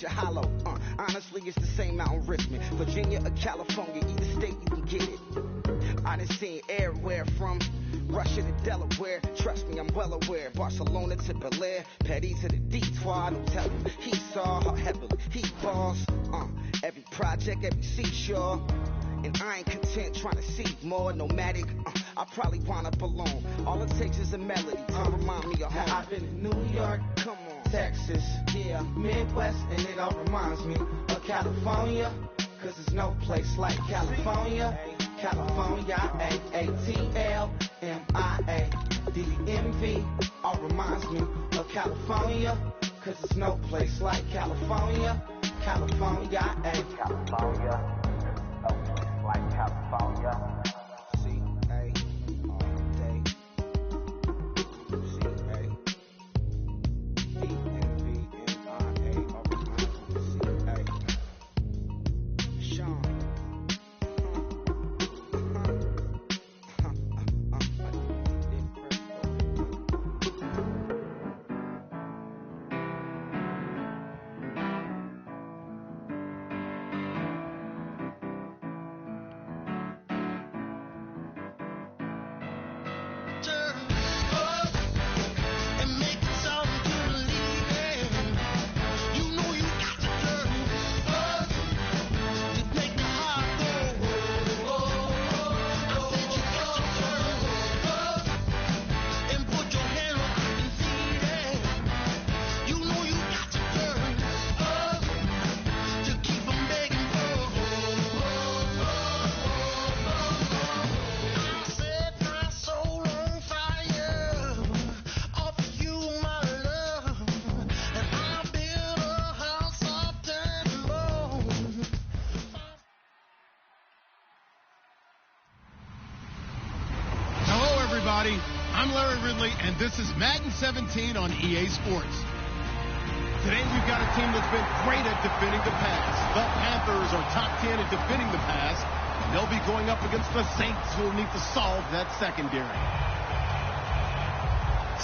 picture hollow. Honestly, it's the same out in Richmond, Virginia or California, either state you can get it. I done seen everywhere from Russia to Delaware. Trust me, I'm well aware. Barcelona to Bel Air, Petty to the Detroit. Don't tell him he saw how heavily he balls. Every project, every seashore. And I ain't content trying to see more nomadic. I probably wind up alone. All it takes is a melody to remind me of home. Now I've been to New York, come on, Texas, yeah, Midwest, and it all reminds me of California. Cause there's no place like California. California, A-A-T-L-M-I-A, D-D-M-V, all reminds me of California. Cause there's no place like California. California, California, no place like California. C-A, all day. C-A, D-M-V-M-I-A, all reminds me of C-A. Sean. I'm Larry Ridley, and this is Madden 17 on EA Sports. Today we've got a team that's been great at defending the pass. The Panthers are top 10 at defending the pass, and they'll be going up against the Saints, who will need to solve that secondary.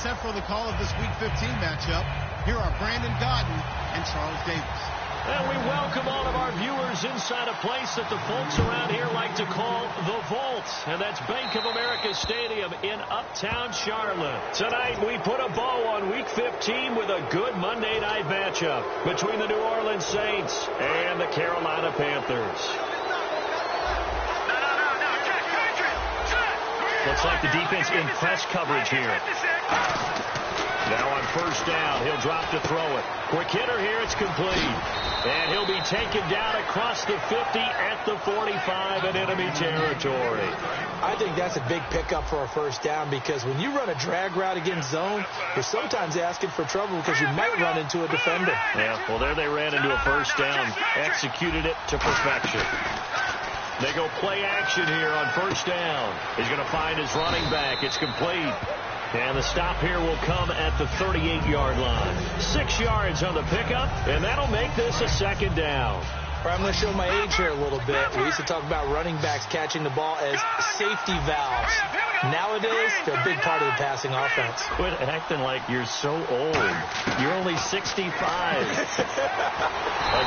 Set for the call of this Week 15 matchup, here are Brandon Godden and Charles Davis. And we welcome all of our viewers inside a place that the folks around here like to call the Vault. And that's Bank of America Stadium in Uptown Charlotte. Tonight we put a bow on Week 15 with a good Monday night matchup between the New Orleans Saints and the Carolina Panthers. Looks like the defense in press coverage here. Now on first down, he'll drop to throw it. Quick hitter here, it's complete. And he'll be taken down across the 50 at the 45 in enemy territory. I think that's a big pickup for a first down, because when you run a drag route against zone, you're sometimes asking for trouble because you might run into a defender. Yeah, well, there they ran into a first down, executed it to perfection. They go play action here on first down. He's going to find his running back. It's complete. And the stop here will come at the 38-yard line. 6 yards on the pickup, and that'll make this a second down. I'm going to show my age here a little bit. We used to talk about running backs catching the ball as safety valves. Nowadays, they're a big part of the passing offense. Quit acting like you're so old. You're only 65. A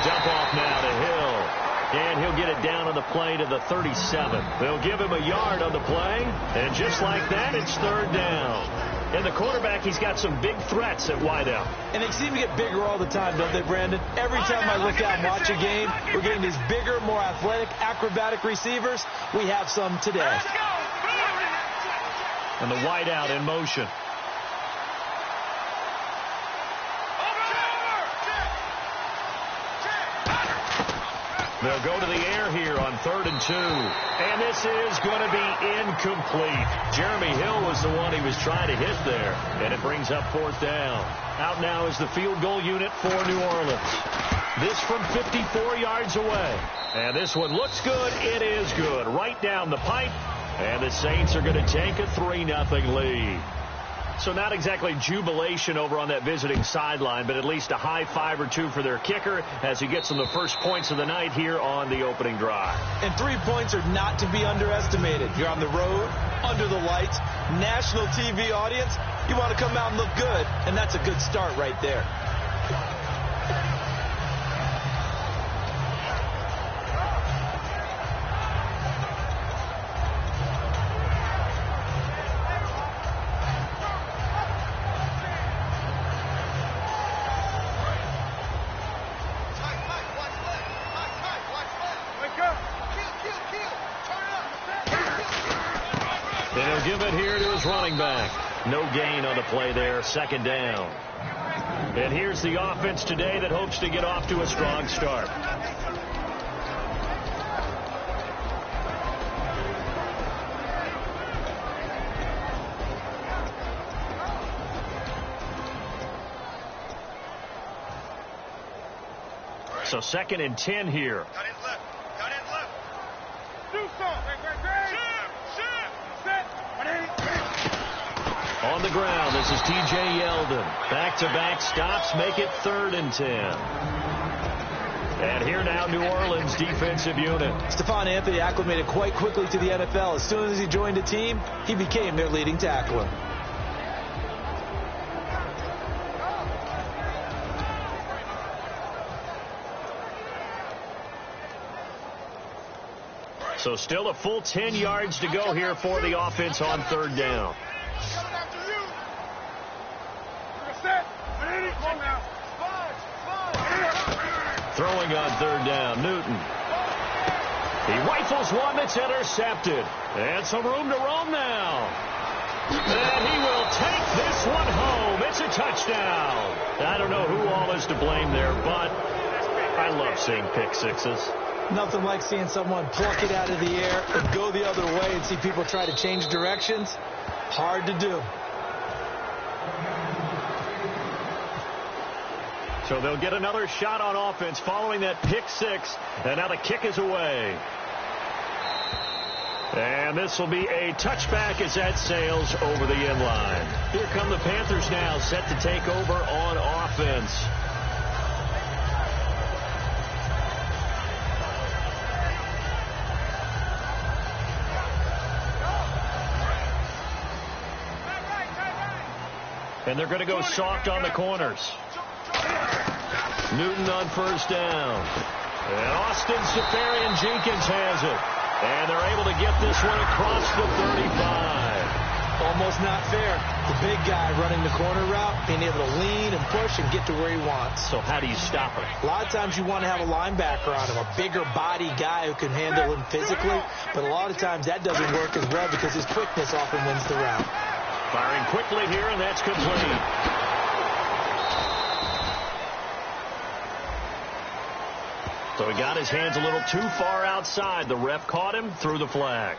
dump off now to Hill. And he'll get it down on the play to the 37. They'll give him a yard on the play. And just like that, it's third down. And the quarterback, he's got some big threats at wideout. And they seem to get bigger all the time, don't they, Brandon? Every time I look out and watch a game, we're getting these bigger, more athletic, acrobatic receivers. We have some today. And the wideout in motion. They'll go to the air here on 3rd and 2. And this is going to be incomplete. Jeremy Hill was the one he was trying to hit there. And it brings up 4th down. Out now is the field goal unit for New Orleans. This from 54 yards away. And this one looks good. It is good. Right down the pipe. And the Saints are going to take a 3-0 lead. So not exactly jubilation over on that visiting sideline, but at least a high 5 or 2 for their kicker as he gets them the first points of the night here on the opening drive. And 3 points are not to be underestimated. You're on the road, under the lights, national TV audience. You want to come out and look good, and that's a good start right there. He'll give it here to his running back. No gain on the play there, second down. And here's the offense today that hopes to get off to a strong start. So 2nd and 10 here. Cut in left. Cut in left. Do On the ground, this is T.J. Yeldon. Back-to-back stops make it 3rd and 10. And here now, New Orleans defensive unit. Stephon Anthony acclimated quite quickly to the NFL. As soon as he joined the team, he became their leading tackler. So still a full 10 yards to go here for the offense on 3rd down. Throwing on 3rd down, Newton. He rifles one that's intercepted. And some room to roam now. And he will take this one home. It's a touchdown. I don't know who all is to blame there, but I love seeing pick sixes. Nothing like seeing someone pluck it out of the air and go the other way and see people try to change directions. Hard to do. So they'll get another shot on offense following that pick six. And now the kick is away. And this will be a touchback as that sails over the end line. Here come the Panthers now, set to take over on offense. And they're going to go soft on the corners. Newton on 1st down. And Austin Safarian-Jenkins has it. And they're able to get this one across the 35. Almost not fair. The big guy running the corner route, being able to lean and push and get to where he wants. So how do you stop him? A lot of times you want to have a linebacker on him, a bigger body guy who can handle him physically. But a lot of times that doesn't work as well because his quickness often wins the route. Firing quickly here, and that's complete. So he got his hands a little too far outside. The ref caught him, threw the flag.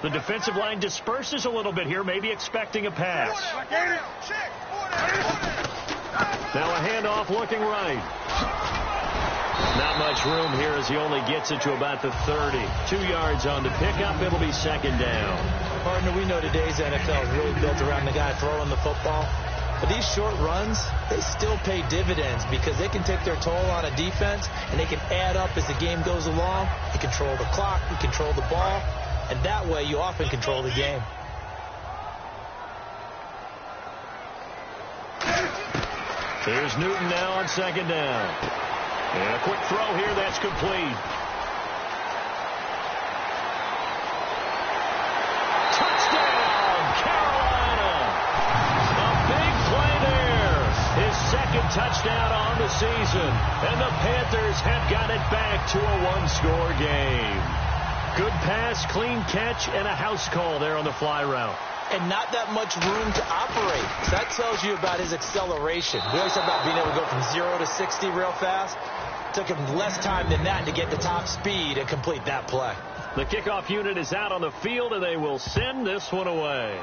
The defensive line disperses a little bit here, maybe expecting a pass. Now a handoff looking right. Not much room here as he only gets it to about the 30. 2 yards on the pickup. It'll be 2nd down. Partner, we know today's NFL is really built around the guy throwing the football. But these short runs, they still pay dividends because they can take their toll on a defense and they can add up as the game goes along. You control the clock, you control the ball, and that way you often control the game. Here's Newton now on 2nd down. And a quick throw here, that's complete. Touchdown, Carolina! A big play there. His 2nd touchdown on the season. And the Panthers have got it back to a one-score game. Good pass, clean catch, and a house call there on the fly route. And not that much room to operate. So that tells you about his acceleration. We always talk about being able to go from 0 to 60 real fast. Took him less time than that to get the top speed and complete that play. The kickoff unit is out on the field, and they will send this one away.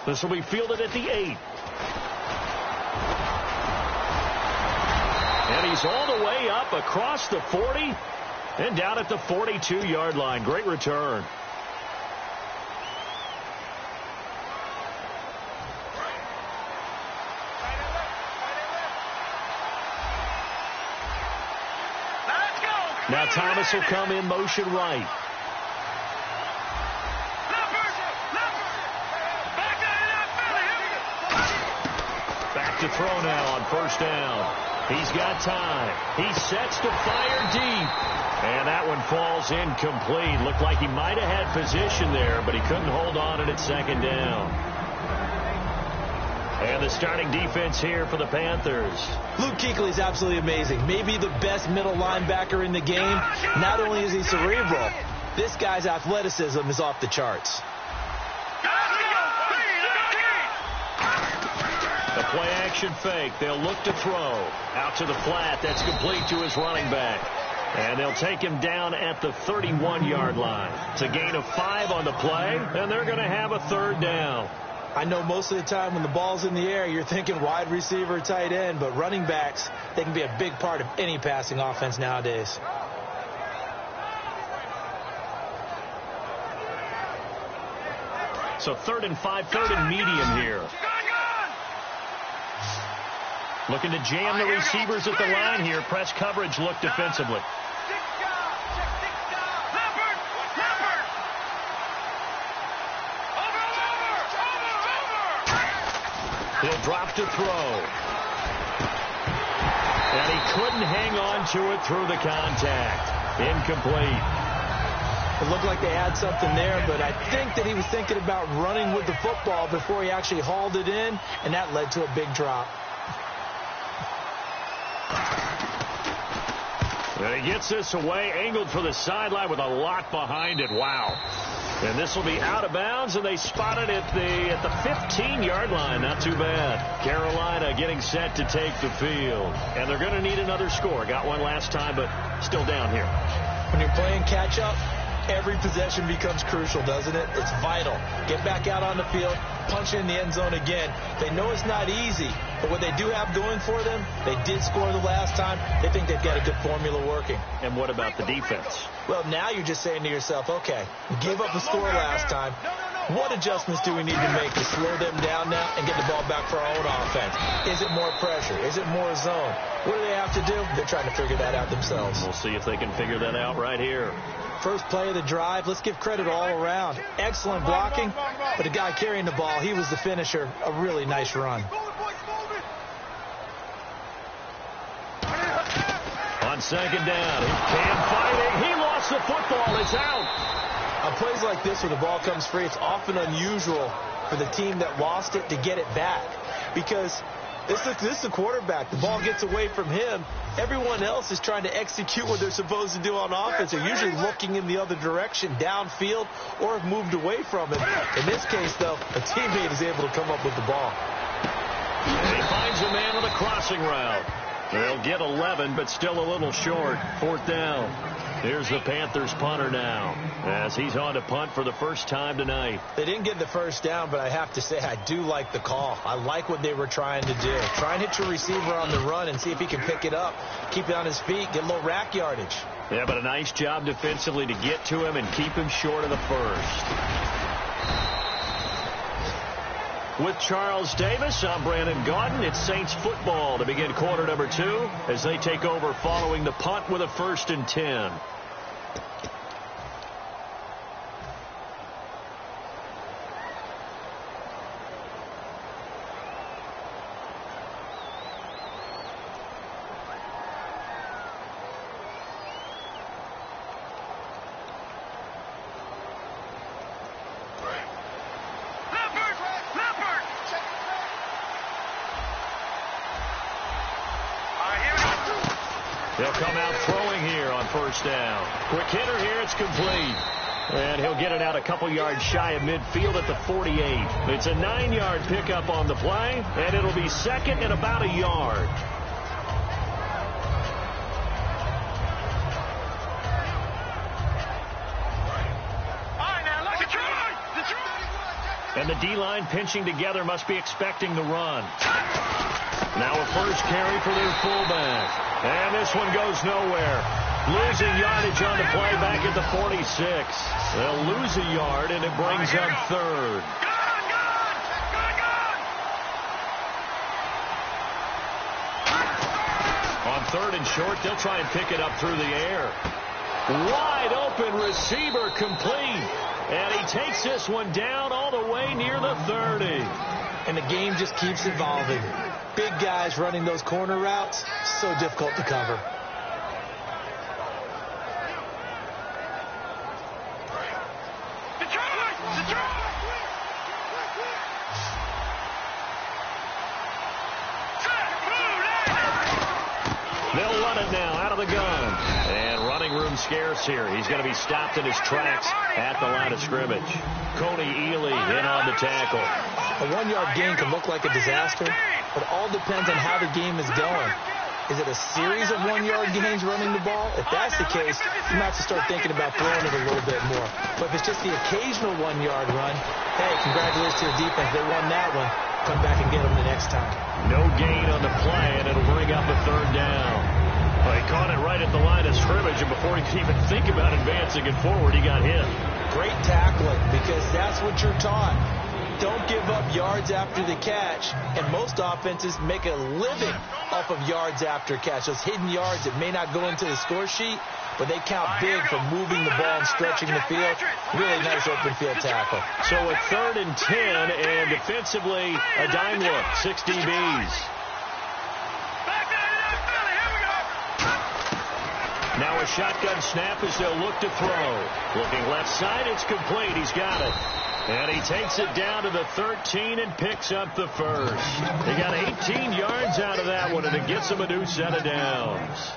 This will be fielded at the 8. And he's all the way up across the 40 and down at the 42-yard line. Great return. Now Thomas will come in motion right. Back to throw now on 1st down. He's got time. He sets to fire deep. And that one falls incomplete. Looked like he might have had position there, but he couldn't hold on at second down. And the starting defense here for the Panthers. Luke Kuechly is absolutely amazing. Maybe the best middle linebacker in the game. Not only is he cerebral, this guy's athleticism is off the charts. The play-action fake. They'll look to throw. Out to the flat. That's complete to his running back. And they'll take him down at the 31-yard line. It's a gain of 5 on the play, and they're going to have a third down. I know most of the time when the ball's in the air, you're thinking wide receiver, tight end, but running backs, they can be a big part of any passing offense nowadays. So 3rd and 5, 3rd and medium here. Looking to jam the receivers at the line here. Press coverage look defensively. He'll drop to throw. And he couldn't hang on to it through the contact. Incomplete. It looked like they had something there, but I think that he was thinking about running with the football before he actually hauled it in, and that led to a big drop. And he gets this away, angled for the sideline with a lot behind it. Wow. And this will be out of bounds, and they spot it at the 15-yard line. Not too bad. Carolina getting set to take the field. And they're going to need another score. Got one last time, but still down here. When you're playing catch-up, every possession becomes crucial, doesn't it? It's vital. Get back out on the field, punch in the end zone again. They know it's not easy, but what they do have going for them, they did score the last time. They think they've got a good formula working. And what about the defense? Well, now you're just saying to yourself, okay, we gave up a score last time. What adjustments do we need to make to slow them down now and get the ball back for our own offense? Is it more pressure? Is it more zone? What do they have to do? They're trying to figure that out themselves. We'll see if they can figure that out right here. First play of the drive, let's give credit all around. Excellent blocking, but the guy carrying the ball, he was the finisher. A really nice run. On second down, Cam fighting. He lost the football. It's out. On plays like this where the ball comes free, it's often unusual for the team that lost it to get it back. Because this is the quarterback. The ball gets away from him. Everyone else is trying to execute what they're supposed to do on offense. They're usually looking in the other direction, downfield, or have moved away from it. In this case, though, a teammate is able to come up with the ball. And he finds a man on a crossing route. They'll get 11, but still a little short. 4th down. Here's the Panthers punter now, as he's on to punt for the first time tonight. They didn't get the first down, but I have to say I do like the call. I like what they were trying to do. Try and hit your receiver on the run and see if he can pick it up, keep it on his feet, get a little rack yardage. Yeah, but a nice job defensively to get to him and keep him short of the first. With Charles Davis, I'm Brandon Gaudin. It's Saints football to begin quarter number 2 as they take over following the punt with a 1st and 10. He'll come out throwing here on 1st down. Quick hitter here, it's complete. And he'll get it out a couple yards shy of midfield at the 48. It's a 9-yard pickup on the play, and it'll be 2nd and about a yard. And the D-line pinching together must be expecting the run. Now a first carry for their fullback. And this one goes nowhere. Losing yardage on the play back at the 46. They'll lose a yard, and it brings up 3rd. On 3rd and short, they'll try and pick it up through the air. Wide open receiver complete. And he takes this one down all the way near the 30. And the game just keeps evolving. Big guys running those corner routes, so difficult to cover. They'll run it now out of the gun. And running room scarce here. He's going to be stopped in his tracks at the line of scrimmage. Coney Ely in on the tackle. A 1-yard gain can look like a disaster, but all depends on how the game is going. Is it a series of 1-yard gains running the ball? If that's the case, you might have to start thinking about throwing it a little bit more. But if it's just the occasional 1-yard run, hey, congratulations to the defense. They won that one. Come back and get them the next time. No gain on the play, and it'll bring up a third down. Well, he caught it right at the line of scrimmage, and before he could even think about advancing it forward, he got hit. Great tackling, because that's what you're taught. Don't give up yards after the catch, and most offenses make a living off of yards after catch. Those hidden yards that may not go into the score sheet, but they count big for moving the ball and stretching the field. Really nice open field tackle. So a 3rd and 10, and defensively, a dime look, 6 DBs. Now a shotgun snap as they'll look to throw. Looking left side, it's complete. He's got it. And he takes it down to the 13 and picks up the first. He got 18 yards out of that one, and it gets him a new set of downs.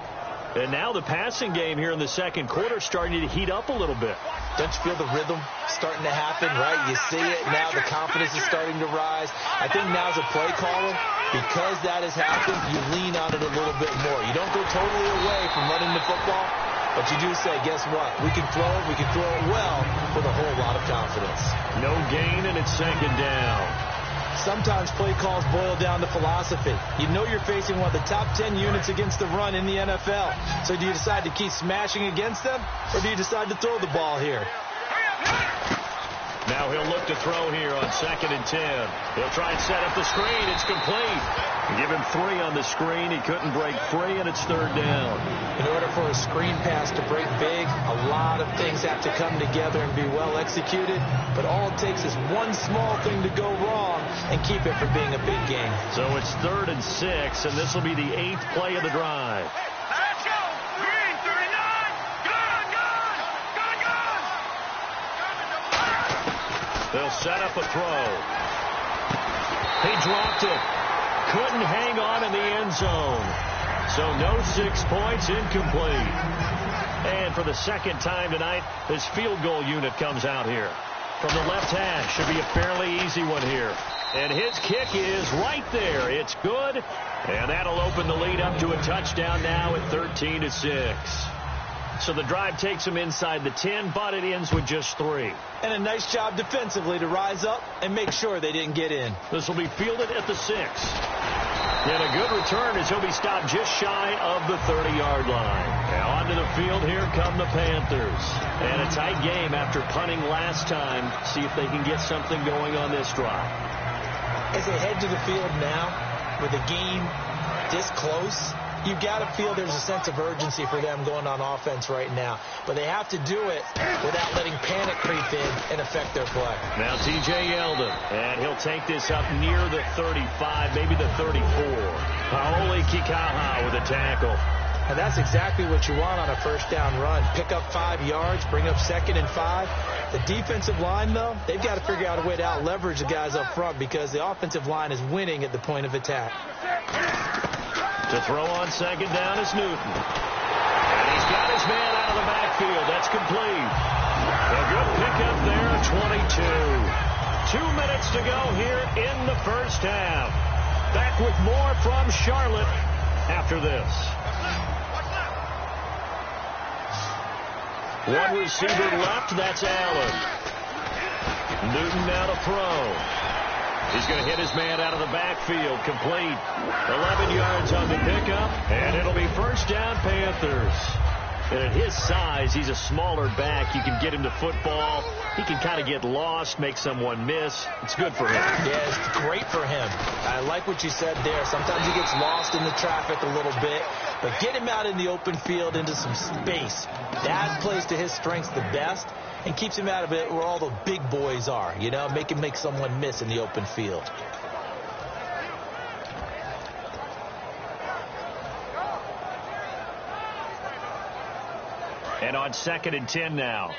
And now the passing game here in the second quarter starting to heat up a little bit. Don't you feel the rhythm starting to happen, right? You see it now. The confidence is starting to rise. I think now as a play caller, because that has happened, you lean on it a little bit more. You don't go totally away from running the football, but you do say, guess what? We can throw it well with a whole lot of confidence. No gain, and it's second down. Sometimes play calls boil down to philosophy. You know you're facing one of the top 10 units against the run in the NFL. So do you decide to keep smashing against them, or do you decide to throw the ball here? Now he'll look to throw here on 2nd and 10. He'll try and set up the screen. It's complete. Give him 3 on the screen. He couldn't break free, and it's 3rd down. In order for a screen pass to break big, a lot of things have to come together and be well executed. But all it takes is one small thing to go wrong and keep it from being a big game. So it's 3rd and 6, and this will be the 8th play of the drive. Let's go! Green 39! Gun! They'll set up a throw. He dropped it. Couldn't hang on in the end zone. So no 6 points, incomplete. And for the second time tonight, this field goal unit comes out here. From the left hash, should be a fairly easy one here. And his kick is right there. It's good. And that'll open the lead up to a touchdown now at 13-6. So the drive takes him inside the 10, but it ends with just 3. And a nice job defensively to rise up and make sure they didn't get in. This will be fielded at the 6. And a good return as he'll be stopped just shy of the 30-yard line. Now onto the field, here come the Panthers. And a tight game after punting last time. See if they can get something going on this drive. As they head to the field now, with a game this close, you got to feel there's a sense of urgency for them going on offense right now. But they have to do it without letting panic creep in and affect their play. Now T.J. Yeldon, and he'll take this up near the 35, maybe the 34. Paoli Kikaha with a tackle. And that's exactly what you want on a first down run. Pick up 5 yards, bring up 2nd and 5. The defensive line, though, they've got to figure out a way to out-leverage the guys up front because the offensive line is winning at the point of attack. To throw on 2nd down is Newton. And he's got his man out of the backfield. That's complete. A good pickup there, 22. 2 minutes to go here in the first half. Back with more from Charlotte after this. One receiver left, that's Allen. Newton now to throw. He's going to hit his man out of the backfield. Complete. 11 yards on the pickup, and it'll be first down Panthers. And at his size, he's a smaller back. You can get him to football. He can kind of get lost, make someone miss. It's good for him. Yeah, it's great for him. I like what you said there. Sometimes he gets lost in the traffic a little bit, but get him out in the open field into some space. That plays to his strengths the best and keeps him out of it where all the big boys are, you know, make someone miss in the open field. And on 2nd and 10 now.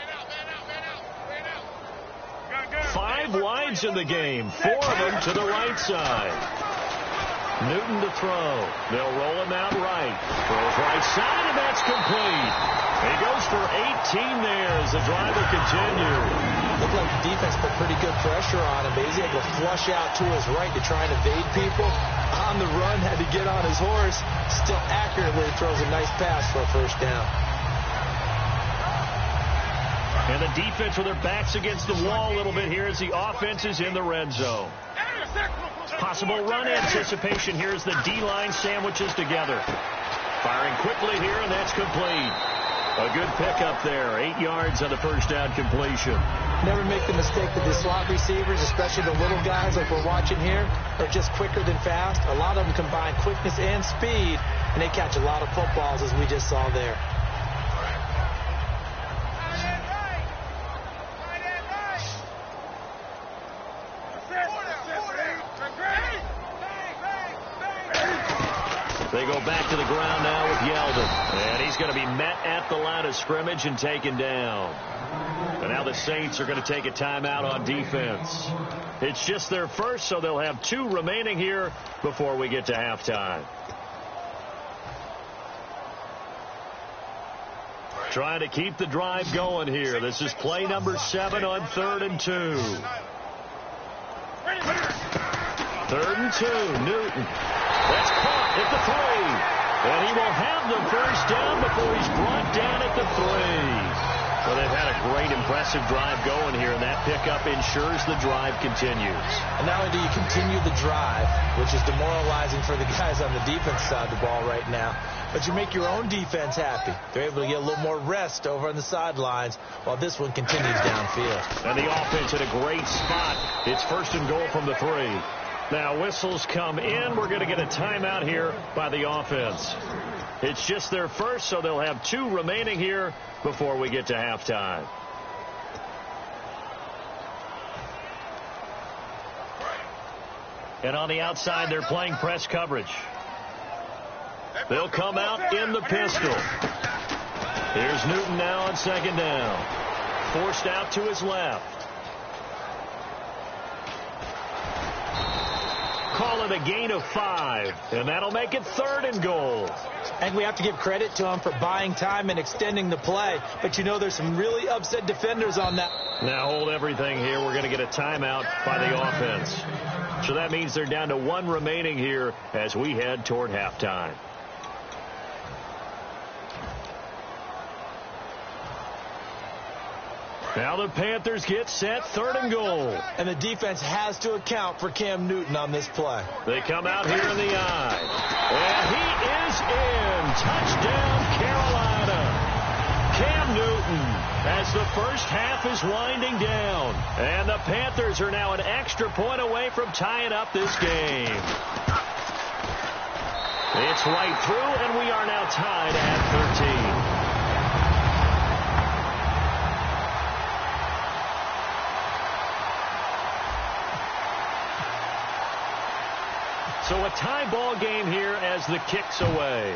5 wides in the game. 4 of them to the right side. Newton to throw. They'll roll him out right. Throws right side, and that's complete. He goes for 18 there as the drive will continue. Looked like the defense put pretty good pressure on him, but he's able to flush out to his right to try and evade people. On the run, had to get on his horse. Still accurately throws a nice pass for a first down. And the defense with their backs against the wall a little bit here as the offense is in the red zone. Possible run anticipation here as the D-line sandwiches together. Firing quickly here, and that's complete. A good pickup there. 8 yards on the first down completion. Never make the mistake that the slot receivers, especially the little guys like we're watching here, are just quicker than fast. A lot of them combine quickness and speed, and they catch a lot of footballs, as we just saw there. They go back to the ground now with Yeldon. And he's going to be met at the line of scrimmage and taken down. And now the Saints are going to take a timeout on defense. It's just their first, so they'll have 2 remaining here before we get to halftime. Trying to keep the drive going here. This is play number 7 on 3rd and 2. 3rd and 2. Newton. That's caught at the 3. And he will have the first down before he's brought down at the 3. Well, they've had a great, impressive drive going here, and that pickup ensures the drive continues. And not only do you continue the drive, which is demoralizing for the guys on the defense side of the ball right now, but you make your own defense happy. They're able to get a little more rest over on the sidelines while this one continues downfield. And the offense in a great spot. It's 1st and goal from the 3. Now whistles come in. We're going to get a timeout here by the offense. It's just their first, so they'll have 2 remaining here before we get to halftime. And on the outside, they're playing press coverage. They'll come out in the pistol. Here's Newton now on 2nd down. Forced out to his left. Call it a gain of 5, and that'll make it 3rd and goal. And we have to give credit to him for buying time and extending the play. But, you know, there's some really upset defenders on that. Now hold everything here. We're going to get a timeout by the offense. So that means they're down to 1 remaining here as we head toward halftime. Now the Panthers get set, 3rd and goal. And the defense has to account for Cam Newton on this play. They come out here in the eye. And he is in. Touchdown, Carolina. Cam Newton as the first half is winding down. And the Panthers are now an extra point away from tying up this game. It's right through, and we are now tied at 13. So a tie ball game here as the kick's away.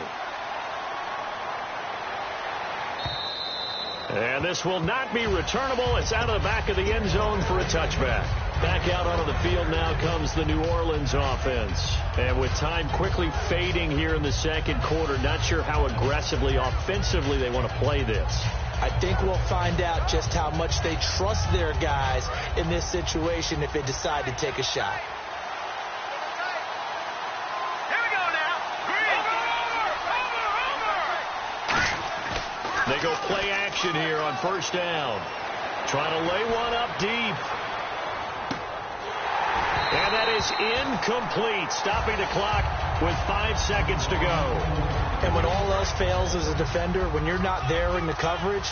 And this will not be returnable. It's out of the back of the end zone for a touchback. Back out onto the field now comes the New Orleans offense. And with time quickly fading here in the 2nd quarter, not sure how aggressively, offensively they want to play this. I think we'll find out just how much they trust their guys in this situation if they decide to take a shot. They go play action here on 1st down. Trying to lay one up deep. And that is incomplete. Stopping the clock with 5 seconds to go. And when all else fails as a defender, when you're not there in the coverage,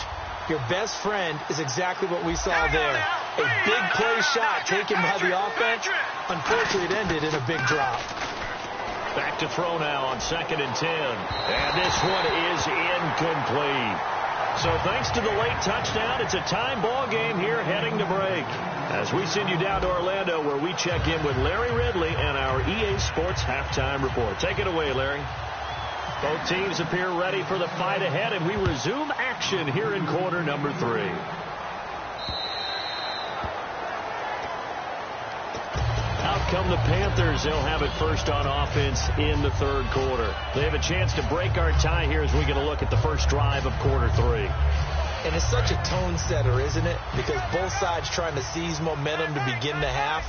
your best friend is exactly what we saw there. A big play shot taken by the offense. Unfortunately, it ended in a big drop. Back to throw now on 2nd and 10. And this one is incomplete. So thanks to the late touchdown, it's a time ball game here heading to break. As we send you down to Orlando where we check in with Larry Ridley and our EA Sports Halftime Report. Take it away, Larry. Both teams appear ready for the fight ahead, and we resume action here in quarter number 3. Out come the Panthers. They'll have it first on offense in the third quarter. They have a chance to break our tie here as we get a look at the first drive of quarter 3. And it's such a tone setter, isn't it? Because both sides trying to seize momentum to begin the half.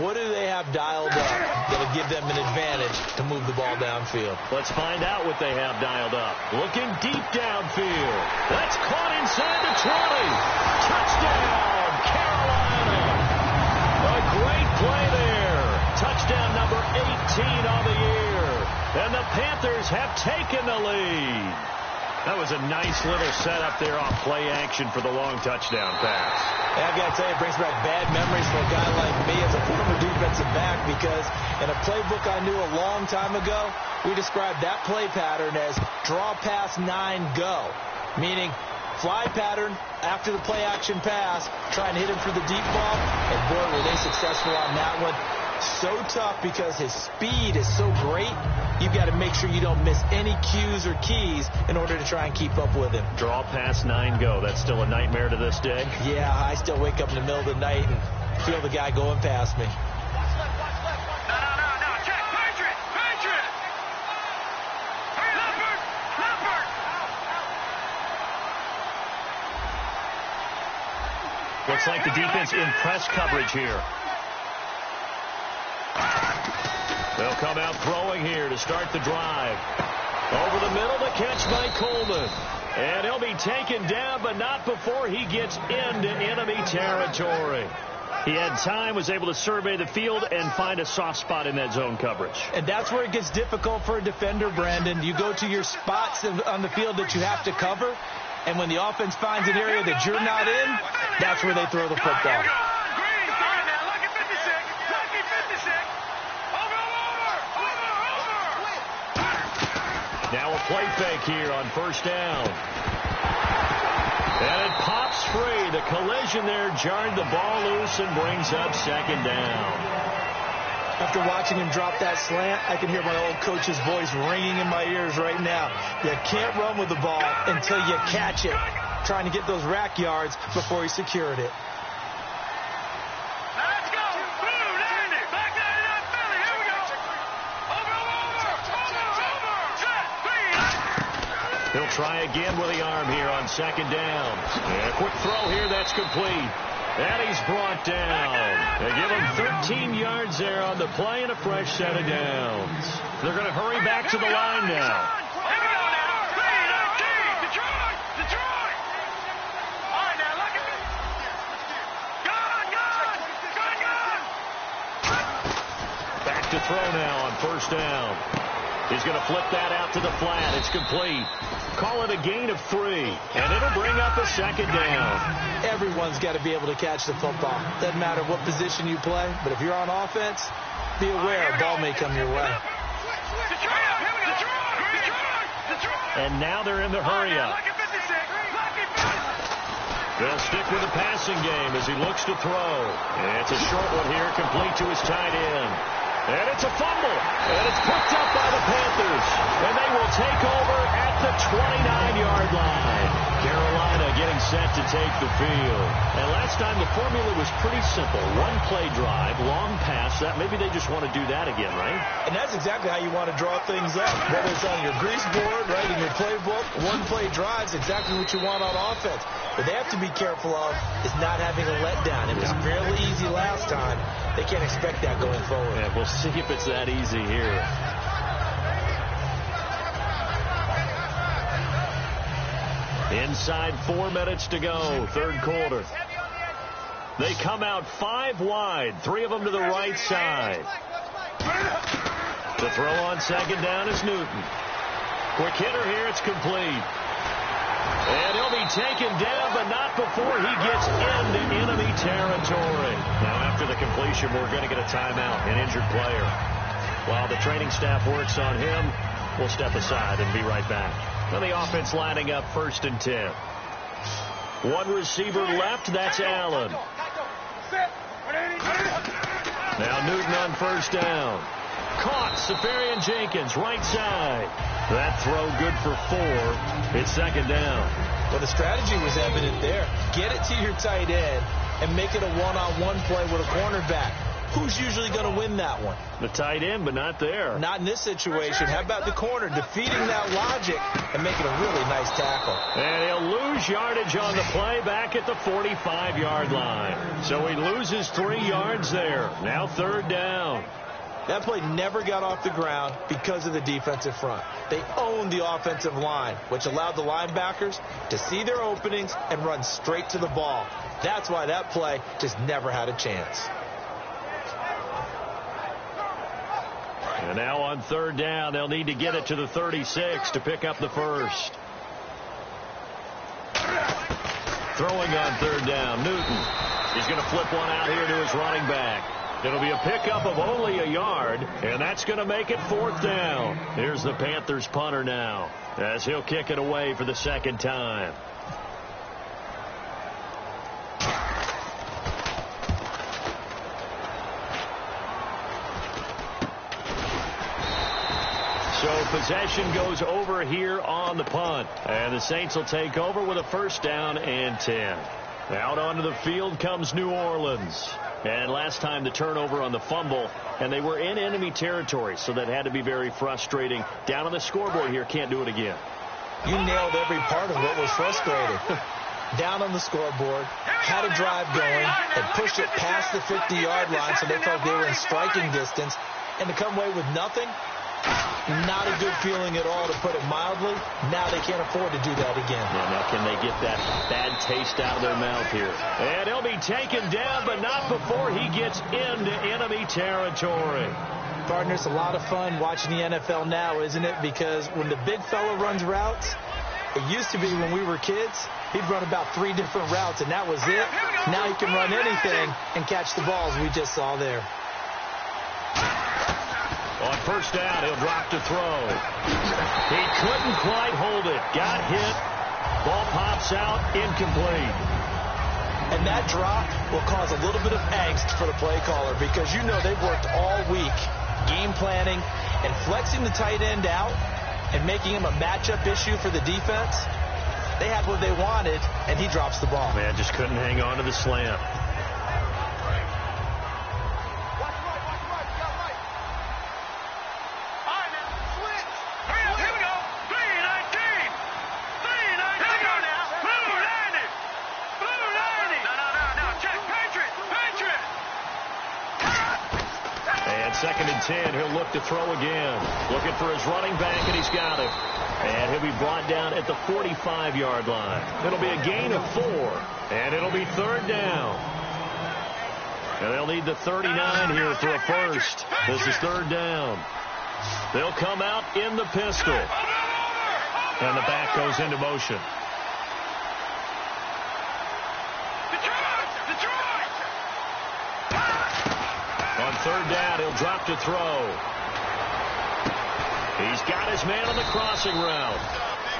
What do they have dialed up that'll give them an advantage to move the ball downfield? Let's find out what they have dialed up. Looking deep downfield. That's caught inside the 20. Touchdown, Carolina. A great play there. Touchdown number 18 on the year. And the Panthers have taken the lead. That was a nice little setup there off play action for the long touchdown pass. I've got to tell you, it brings back bad memories for a guy like me as a former defensive back, because in a playbook I knew a long time ago, we described that play pattern as draw pass 9 go, meaning fly pattern after the play action pass, trying to hit him for the deep ball, and boy, were they successful on that one. So tough because his speed is so great, you've got to make sure you don't miss any cues or keys in order to try and keep up with him. Draw pass 9 go. That's still a nightmare to this day? Yeah, I still wake up in the middle of the night and feel the guy going past me. No, check. Patriot. Leopard. Looks like the defense in press coverage here. They'll come out throwing here to start the drive. Over the middle, the catch by Coleman. And he'll be taken down, but not before he gets into enemy territory. He had time, was able to survey the field and find a soft spot in that zone coverage. And that's where it gets difficult for a defender, Brandon. You go to your spots on the field that you have to cover, and when the offense finds an area that you're not in, that's where they throw the football. Now a play fake here on first down. And it pops free. The collision there jarred the ball loose and brings up second down. After watching him drop that slant, I can hear my old coach's voice ringing in my ears right now. You can't run with the ball until you catch it. Trying to get those rack yards before he secured it. Let's go. Boom, land it. Back there in that belly. Here we go. Over. He'll try again with the arm here on second down. And a quick throw here. That's complete. And he's brought down. They give him 13 yards there on the play and a fresh set of downs. They're going to hurry back to the line now. Here we go now. Detroit. All right, now, look at this. Gun. Back to throw now on first down. He's going to flip that out to the flat. It's complete. Call it a gain of 3, and it'll bring up a second down. Everyone's got to be able to catch the football. Doesn't matter what position you play, but if you're on offense, be aware a ball may come your way. And now they're in the hurry-up. They'll stick with the passing game as he looks to throw. It's a short one here, complete to his tight end. And it's a fumble. And it's picked up by the Panthers. And they will take over at the 29-yard line. Carolina getting set to take the field. And last time the formula was pretty simple. One play drive, long pass. That maybe they just want to do that again, right? And that's exactly how you want to draw things up. Whether it's on your grease board, right, in your playbook, one play drive is exactly what you want on offense. What they have to be careful of is not having a letdown. It was fairly easy last time. They can't expect that going forward. Yeah, we'll see if it's that easy here. Inside 4 minutes to go, third quarter. They come out 5 wide, 3 of them to the right side. The throw on second down is Newton. Quick hitter here, it's complete. And he'll be taken down, but not before he gets into enemy territory. Now, after the completion, we're going to get a timeout, an injured player. While the training staff works on him, we'll step aside and be right back. Now the offense lining up first and 10. One receiver left, that's Allen. Now Newton on first down. Caught. Safarian Jenkins, right side. That throw good for 4. It's second down. Well, the strategy was evident there. Get it to your tight end and make it a one-on-one play with a cornerback. Who's usually going to win that one? The tight end, but not there. Not in this situation. How about the corner defeating that logic and making a really nice tackle? And he'll lose yardage on the play back at the 45-yard line. So he loses 3 yards there. Now third down. That play never got off the ground because of the defensive front. They owned the offensive line, which allowed the linebackers to see their openings and run straight to the ball. That's why that play just never had a chance. And now on third down, they'll need to get it to the 36 to pick up the first. Throwing on third down, Newton. He's going to flip one out here to his running back. It'll be a pickup of only a yard, and that's going to make it fourth down. Here's the Panthers punter now, as he'll kick it away for the second time. So possession goes over here on the punt. And the Saints will take over with a first down and 10. Out onto the field comes New Orleans. And last time the turnover on the fumble, and they were in enemy territory, so that had to be very frustrating. Down on the scoreboard here, can't do it again. You nailed every part of what was frustrating. Down on the scoreboard, had a drive going, and pushed it past the 50-yard line so they felt they were in striking distance, and to come away with nothing, not a good feeling at all, to put it mildly. Now they can't afford to do that again. Yeah, now can they get that bad taste out of their mouth here? And he'll be taken down, but not before he gets into enemy territory. Partner, it's a lot of fun watching the NFL now, isn't it? Because when the big fella runs routes, it used to be when we were kids, he'd run about 3 different routes, and that was it. Now he can run anything and catch the balls we just saw there. On first down, he'll drop to throw. He couldn't quite hold it. Got hit. Ball pops out, incomplete. And that drop will cause a little bit of angst for the play caller, because you know they've worked all week game planning and flexing the tight end out and making him a matchup issue for the defense. They had what they wanted, and he drops the ball. Man, just couldn't hang on to the slant. Second and 10, he'll look to throw again. Looking for his running back, and he's got it. And he'll be brought down at the 45-yard line. It'll be a gain of 4, and it'll be third down. And they'll need the 39 here for a first. This is third down. They'll come out in the pistol. And the back goes into motion. On third down, he'll drop to throw. He's got his man on the crossing route.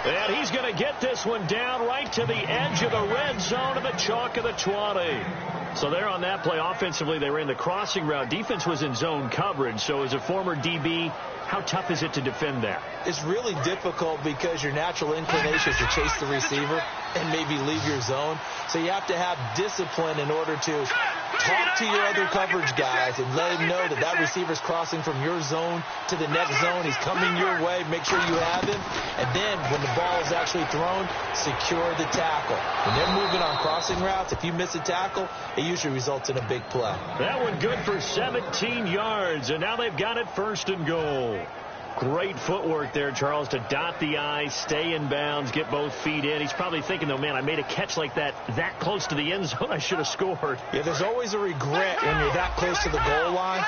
And he's going to get this one down right to the edge of the red zone of the chalk of the 20. So there on that play, offensively, they ran the crossing route. Defense was in zone coverage. So as a former DB, how tough is it to defend that? It's really difficult because your natural inclination is to chase the receiver and maybe leave your zone. So you have to have discipline in order to talk to your other coverage guys and let them know that that receiver's crossing from your zone to the next zone. He's coming your way. Make sure you have him. And then when the ball is actually thrown, secure the tackle. When they're moving on crossing routes, if you miss a tackle, it usually results in a big play. That one good for 17 yards, and now they've got it first and goal. Great footwork there, Charles, to dot the I, stay in bounds, get both feet in. He's probably thinking, though, man, I made a catch like that close to the end zone. I should have scored. Yeah, there's always a regret when you're that close to the goal line.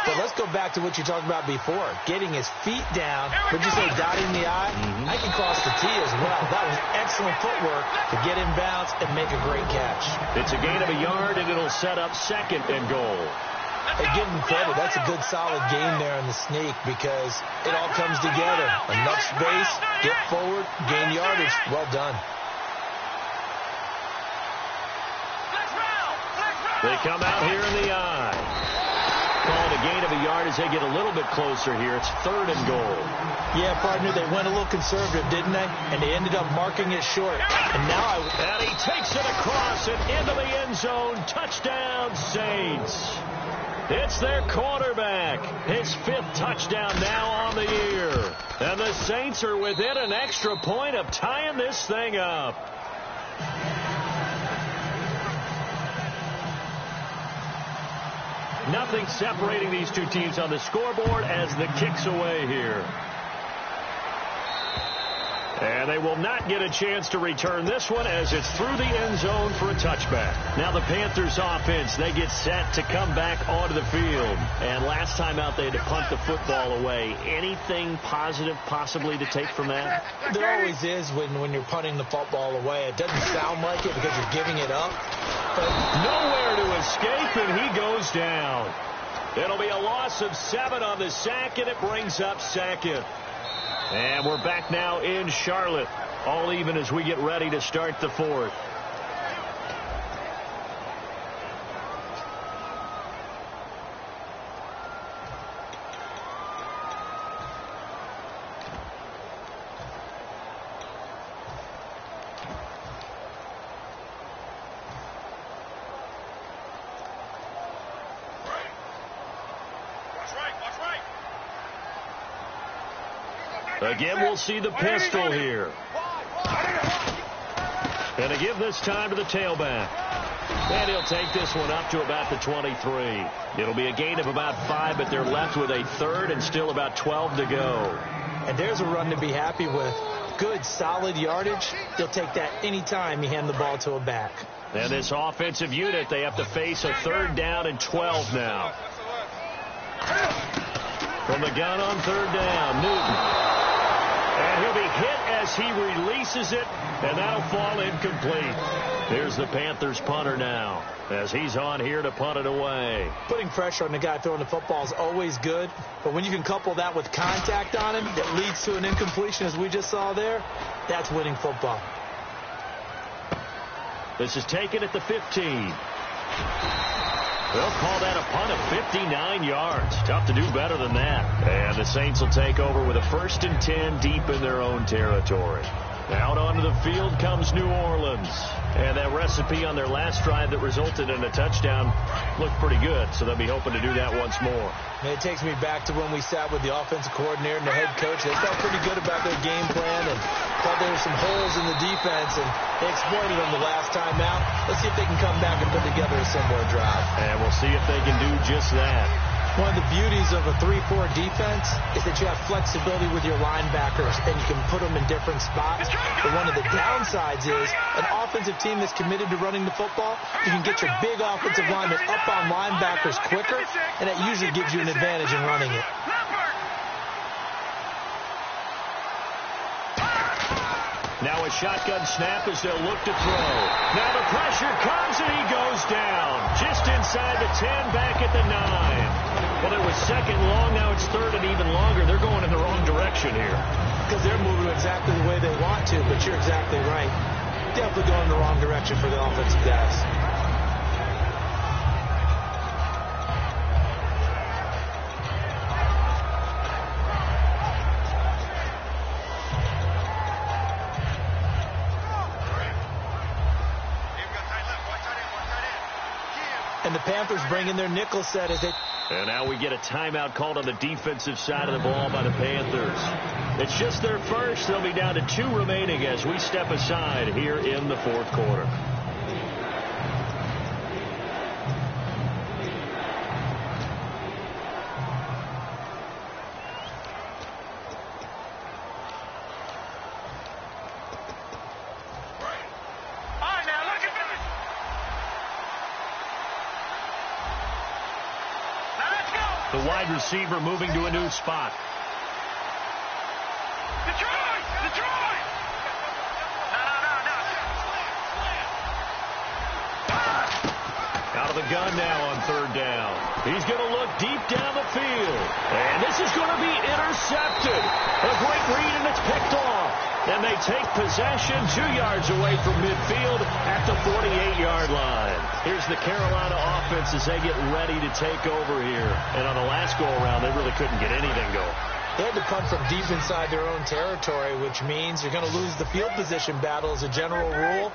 But let's go back to what you talked about before, getting his feet down. Would you say dotting the I? I can cross the T as well. That was excellent footwork to get in bounds and make a great catch. It's a gain of a yard, and it'll set up second and goal. Hey, give him credit. That's a good, solid gain there in the sneak because it all comes together. Enough space, get forward, gain yardage. Well done. They come out here in the I. call it a gain of a yard as they get a little bit closer here. It's 3rd and goal. Yeah, partner, they went a little conservative, didn't they? And they ended up marking it short. And he takes it across and into the end zone. Touchdown, Saints. It's their quarterback. His 5th touchdown now on the year. And the Saints are within an extra point of tying this thing up. Nothing separating these two teams on the scoreboard as the kick's away here. And they will not get a chance to return this one as it's through the end zone for a touchback. Now the Panthers offense, they get set to come back onto the field. And last time out they had to punt the football away. Anything positive possibly to take from that? There always is when you're punting the football away. It doesn't sound like it because you're giving it up. But nowhere to escape, and he goes down. It'll be a loss of 7 on the sack, and it brings up 2nd. And we're back now in Charlotte, all even as we get ready to start the 4th. Again, we'll see the pistol here. And a give this time to the tailback. And he'll take this one up to about the 23. It'll be a gain of about 5, but they're left with a 3rd and still about 12 to go. And there's a run to be happy with. Good, solid yardage. They'll take that any time you hand the ball to a back. And this offensive unit, they have to face a 3rd down and 12 now. From the gun on 3rd down, Newton. And he'll be hit as he releases it, and that'll fall incomplete. Here's the Panthers punter now, as he's on here to punt it away. Putting pressure on the guy throwing the football is always good, but when you can couple that with contact on him that leads to an incompletion, as we just saw there, that's winning football. This is taken at the 15. They'll call that a punt of 59 yards. Tough to do better than that. And the Saints will take over with a 1st and 10 deep in their own territory. Out onto the field comes New Orleans. And that recipe on their last drive that resulted in a touchdown looked pretty good, so they'll be hoping to do that once more. And it takes me back to when we sat with the offensive coordinator and the head coach. They felt pretty good about their game plan and thought there were some holes in the defense, and they exploited them the last time out. Let's see if they can come back and put together a similar drive. And we'll see if they can do just that. One of the beauties of a 3-4 defense is that you have flexibility with your linebackers, and you can put them in different spots. But one of the downsides is an offensive team that's committed to running the football, you can get your big offensive linemen up on linebackers quicker, and that usually gives you an advantage in running it. Now a shotgun snap as they'll look to throw. Now the pressure comes and he goes down. Just inside the 10, back at the 9. Well, it was 2nd long, now it's 3rd and even longer. They're going in the wrong direction here. Because they're moving exactly the way they want to, but you're exactly right. Definitely going in the wrong direction for the offensive guys. And the Panthers bring in their nickel set as they... And now we get a timeout called on the defensive side of the ball by the Panthers. It's just their first. They'll be down to 2 remaining as we step aside here in the 4th quarter. The wide receiver moving to a new spot. Detroit! Detroit! No. Out of the gun now on 3rd down. He's going to look deep down the field. And this is going to be intercepted. A great read, and it's picked off. And they take possession 2 yards away from midfield at the 48-yard line. Here's the Carolina offense as they get ready to take over here. And on the last go-around, they really couldn't get anything going. They had to punt from deep inside their own territory, which means you're going to lose the field position battle as a general rule.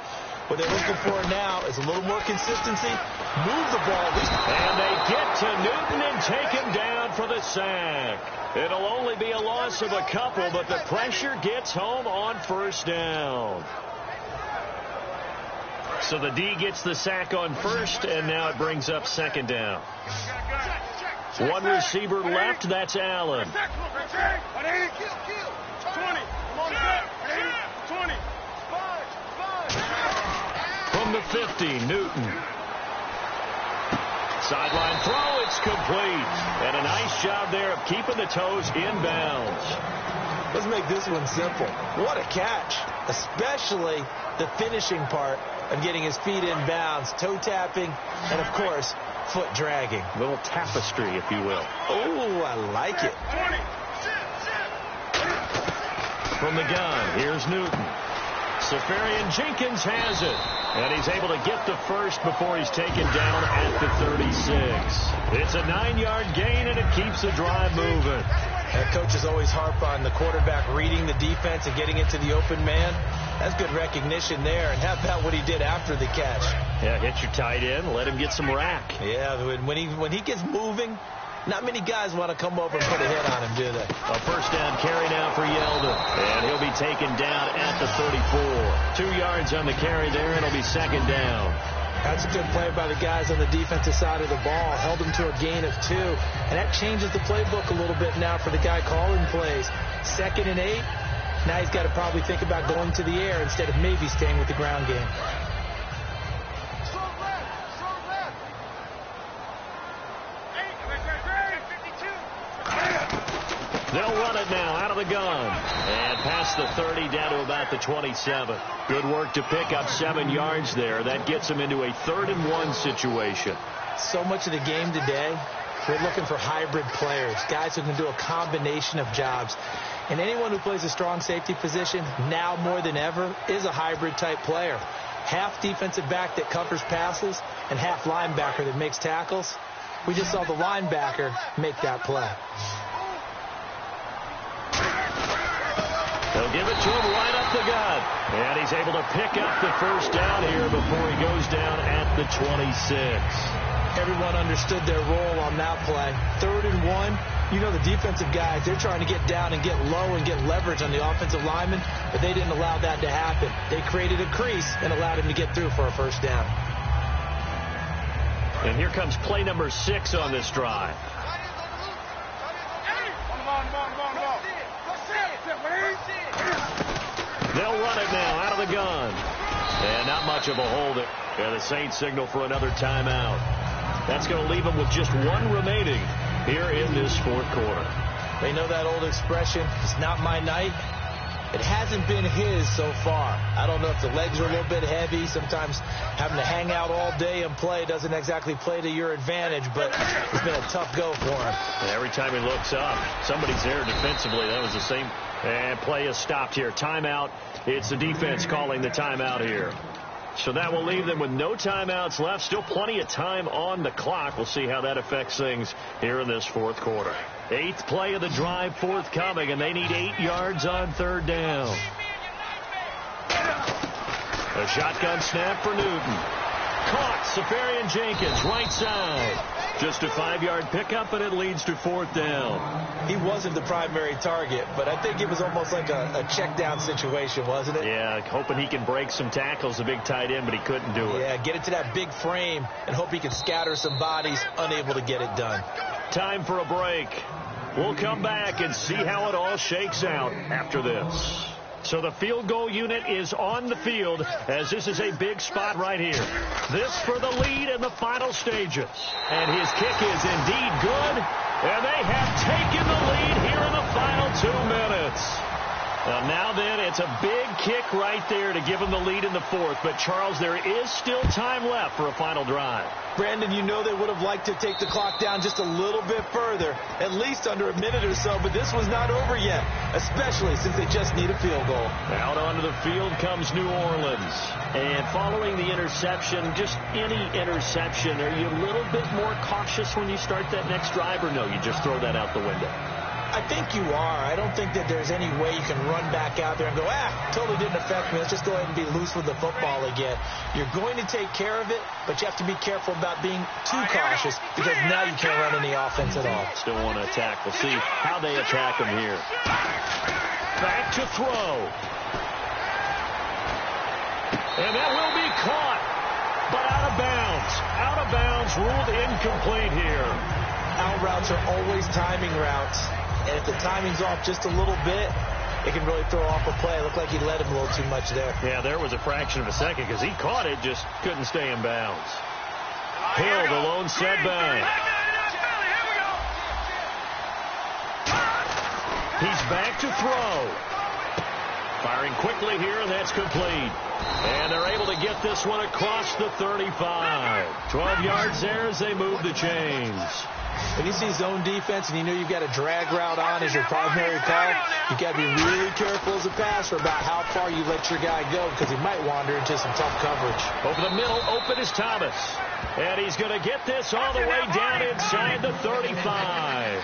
What they're looking for now is a little more consistency. Move the ball. And they get to Newton and take him down for the sack. It'll only be a loss of a couple, but the pressure gets home on first down. So the D gets the sack on first, and now it brings up second down. One receiver left, that's Allen. 20. 20. From the 50, Newton. Sideline throw, it's complete. And a nice job there of keeping the toes inbounds. Let's make this one simple. What a catch, especially the finishing part of getting his feet in bounds, toe tapping, and, of course, foot dragging. A little tapestry, if you will. Oh, I like it. From the gun, here's Newton. Safarian Jenkins has it. And he's able to get the first before he's taken down at the 36. It's a 9-yard gain, and it keeps the drive moving. And coaches always harp on the quarterback reading the defense and getting into the open man. That's good recognition there. And how about what he did after the catch? Yeah, hit your tight end, let him get some rack. Yeah, when he gets moving, not many guys want to come over and put a hit on him, do they? A first down carry now for Yeldon. And he'll be taken down at the 34. 2 yards on the carry there, and it'll be second down. That's a good play by the guys on the defensive side of the ball. Held him to a gain of 2. And that changes the playbook a little bit now for the guy calling plays. 2nd and 8. Now he's got to probably think about going to the air instead of maybe staying with the ground game. They'll run it now out of the gun. And past the 30 down to about the 27. Good work to pick up 7 yards there. That gets them into a 3rd and 1 situation. So much of the game today, we're looking for hybrid players, guys who can do a combination of jobs. And anyone who plays a strong safety position, now more than ever, is a hybrid type player. Half defensive back that covers passes and half linebacker that makes tackles. We just saw the linebacker make that play. They'll give it to him right up the gut. And he's able to pick up the first down here before he goes down at the 26. Everyone understood their role on that play. 3rd and 1. You know the defensive guys, they're trying to get down and get low and get leverage on the offensive lineman, but they didn't allow that to happen. They created a crease and allowed him to get through for a first down. And here comes play number 6 on this drive. They'll run it now out of the gun. And not much of a hold. And the Saints signal for another timeout. That's going to leave them with just 1 remaining here in this 4th quarter. They know that old expression, it's not my night. It hasn't been his so far. I don't know if the legs are a little bit heavy. Sometimes having to hang out all day and play doesn't exactly play to your advantage, but it's been a tough go for him. And every time he looks up, somebody's there defensively. That was the same. And play is stopped here. Timeout. It's the defense calling the timeout here. So that will leave them with no timeouts left. Still plenty of time on the clock. We'll see how that affects things here in this 4th quarter. 8th play of the drive forthcoming, and they need 8 yards on 3rd down. A shotgun snap for Newton. Caught. Safarian Jenkins, right side. Just a 5-yard pickup, and it leads to 4th down. He wasn't the primary target, but I think it was almost like a check down situation, wasn't it? Yeah, hoping he can break some tackles, the big tight end, but he couldn't do it. Yeah, get it to that big frame and hope he can scatter some bodies, unable to get it done. Time for a break. We'll come back and see how it all shakes out after this. So the field goal unit is on the field as this is a big spot right here. This for the lead in the final stages. And his kick is indeed good. And they have taken the lead here in the final 2 minutes. Now then, it's a big kick right there to give them the lead in the fourth. But, Charles, there is still time left for a final drive. Brandon, you know they would have liked to take the clock down just a little bit further, at least under a minute or so, but this was not over yet, especially since they just need a field goal. Out onto the field comes New Orleans. And following the interception, just any interception, are you a little bit more cautious when you start that next drive, or no, you just throw that out the window? I think you are. I don't think that there's any way you can run back out there and go, totally didn't affect me. Let's just go ahead and be loose with the football again. You're going to take care of it, but you have to be careful about being too cautious because now you can't run any offense at all. Still want to attack. We'll see how they attack them here. Back to throw. And that will be caught, but out of bounds. Out of bounds, ruled incomplete here. Out routes are always timing routes. And if the timing's off just a little bit, it can really throw off a play. It looked like he led him a little too much there. Yeah, there was a fraction of a second because he caught it, just couldn't stay in bounds. Hill, the lone setback. He's back to throw. Firing quickly here, and that's complete. And they're able to get this one across the 35. 12 yards there as they move the chains. When you see zone defense and you know you've got a drag route on as your primary call, you've got to be really careful as a passer about how far you let your guy go because he might wander into some tough coverage. Over the middle, open is Thomas. And he's going to get this all the way down inside the 35.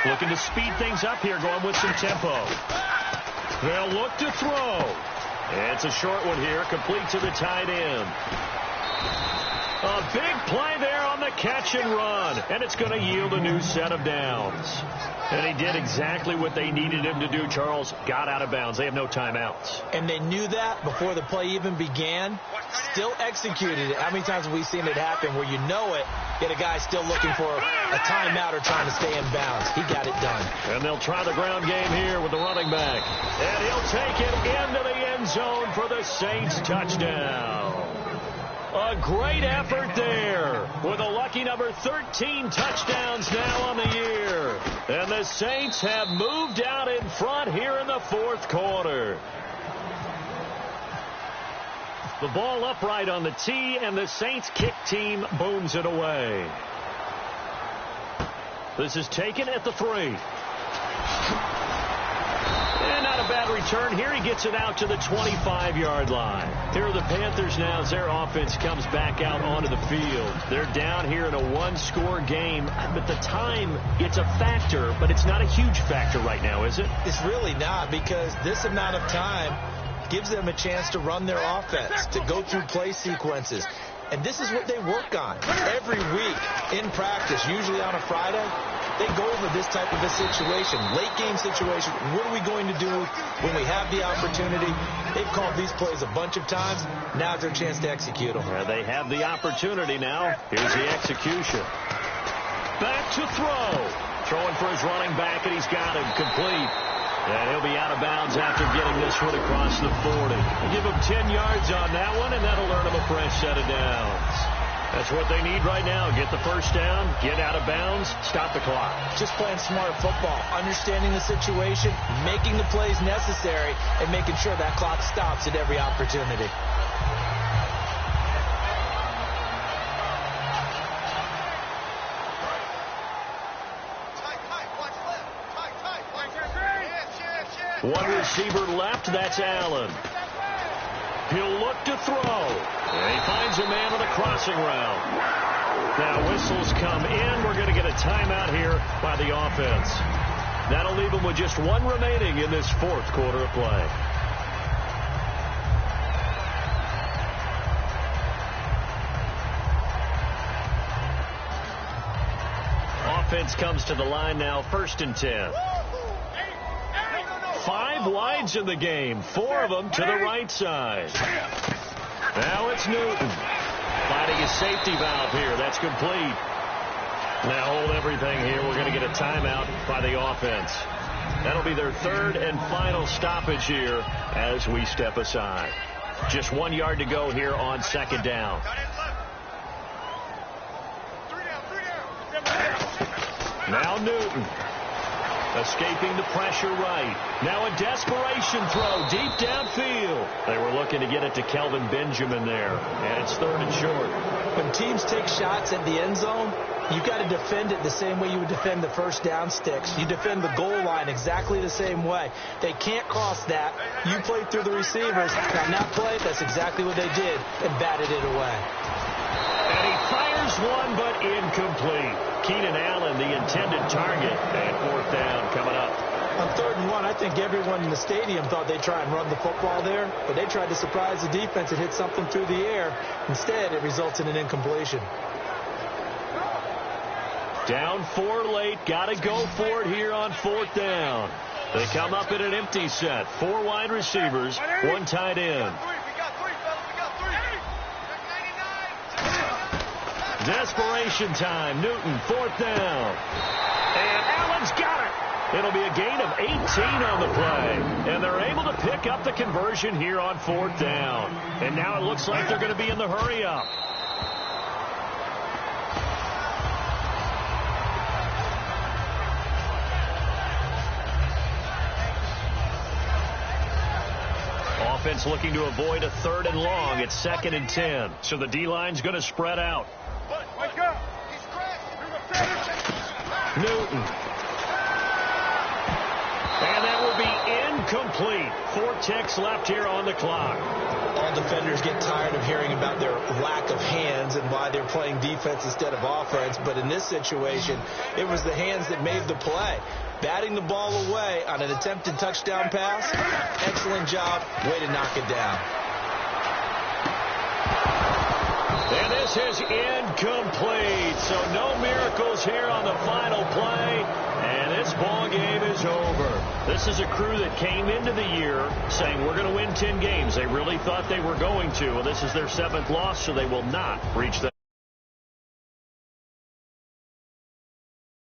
Looking to speed things up here, going with some tempo. They'll look to throw. It's a short one here, complete to the tight end. A big play there on the catch and run, and it's going to yield a new set of downs. And he did exactly what they needed him to do, Charles. Got out of bounds. They have no timeouts. And they knew that before the play even began. Still executed it. How many times have we seen it happen where you know it, yet a guy still looking for a timeout or trying to stay in bounds? He got it done. And they'll try the ground game here with the running back. And he'll take it into the end zone for the Saints touchdown. A great effort there with a lucky number 13 touchdowns now on the year. And the Saints have moved out in front here in the fourth quarter. The ball upright on the tee, and the Saints kick team booms it away. This is taken at the 3. And not a bad return here. He gets it out to the 25-yard line. Here are the Panthers now as their offense comes back out onto the field. They're down here in a one-score game, but the time, it's a factor, but it's not a huge factor right now, is it? It's really not, because this amount of time gives them a chance to run their offense, to go through play sequences. And this is what they work on every week in practice, usually on a Friday. They go over this type of a situation, late game situation. What are we going to do when we have the opportunity? They've called these plays a bunch of times. Now's their chance to execute them. They have the opportunity now. Here's the execution. Back to throw. Throwing for his running back, and he's got him complete. And he'll be out of bounds after getting this one across the 40. We'll give him 10 yards on that one, and that'll earn him a fresh set of downs. That's what they need right now. Get the first down, get out of bounds, stop the clock. Just playing smart football, understanding the situation, making the plays necessary, and making sure that clock stops at every opportunity. One receiver left, that's Allen. He'll look to throw. And he finds a man on a crossing route. Now whistles come in. We're going to get a timeout here by the offense. That'll leave them with just one remaining in this fourth quarter of play. Offense comes to the line now, 1st and 10. 5 wides in the game, 4 of them to the right side. Now it's Newton. Finding his safety valve here. That's complete. Now hold everything here. We're going to get a timeout by the offense. That'll be their 3rd and final stoppage here as we step aside. Just 1 yard to go here on 2nd down. Now Newton. Escaping the pressure right. Now a desperation throw deep downfield. They were looking to get it to Kelvin Benjamin there. And it's 3rd and short. When teams take shots at the end zone, you've got to defend it the same way you would defend the first down sticks. You defend the goal line exactly the same way. They can't cross that. You play through the receivers. Now, on that play, that's exactly what they did and batted it away. And he fires one, but incomplete. Keenan Allen, the intended target, and 4th down coming up. On 3rd and 1, I think everyone in the stadium thought they'd try and run the football there, but they tried to surprise the defense and hit something through the air. Instead, it results in an incompletion. Down 4 late, got to go for it here on 4th down. They come up in an empty set. 4 wide receivers, 1 tight end. Desperation time. Newton, 4th down. And Allen's got it. It'll be a gain of 18 on the play. And they're able to pick up the conversion here on 4th down. And now it looks like they're going to be in the hurry-up. Offense looking to avoid a 3rd and long. It's 2nd and 10. So the D-line's going to spread out. Newton. And that will be incomplete. 4 ticks left here on the clock. All defenders get tired of hearing about their lack of hands and why they're playing defense instead of offense. But in this situation, it was the hands that made the play. Batting the ball away on an attempted touchdown pass. Excellent job. Way to knock it down. And this is incomplete. So no miracles here on the final play. And this ball game is over. This is a crew that came into the year saying we're going to win 10 games. They really thought they were going to. Well, this is their 7th loss, so they will not reach that.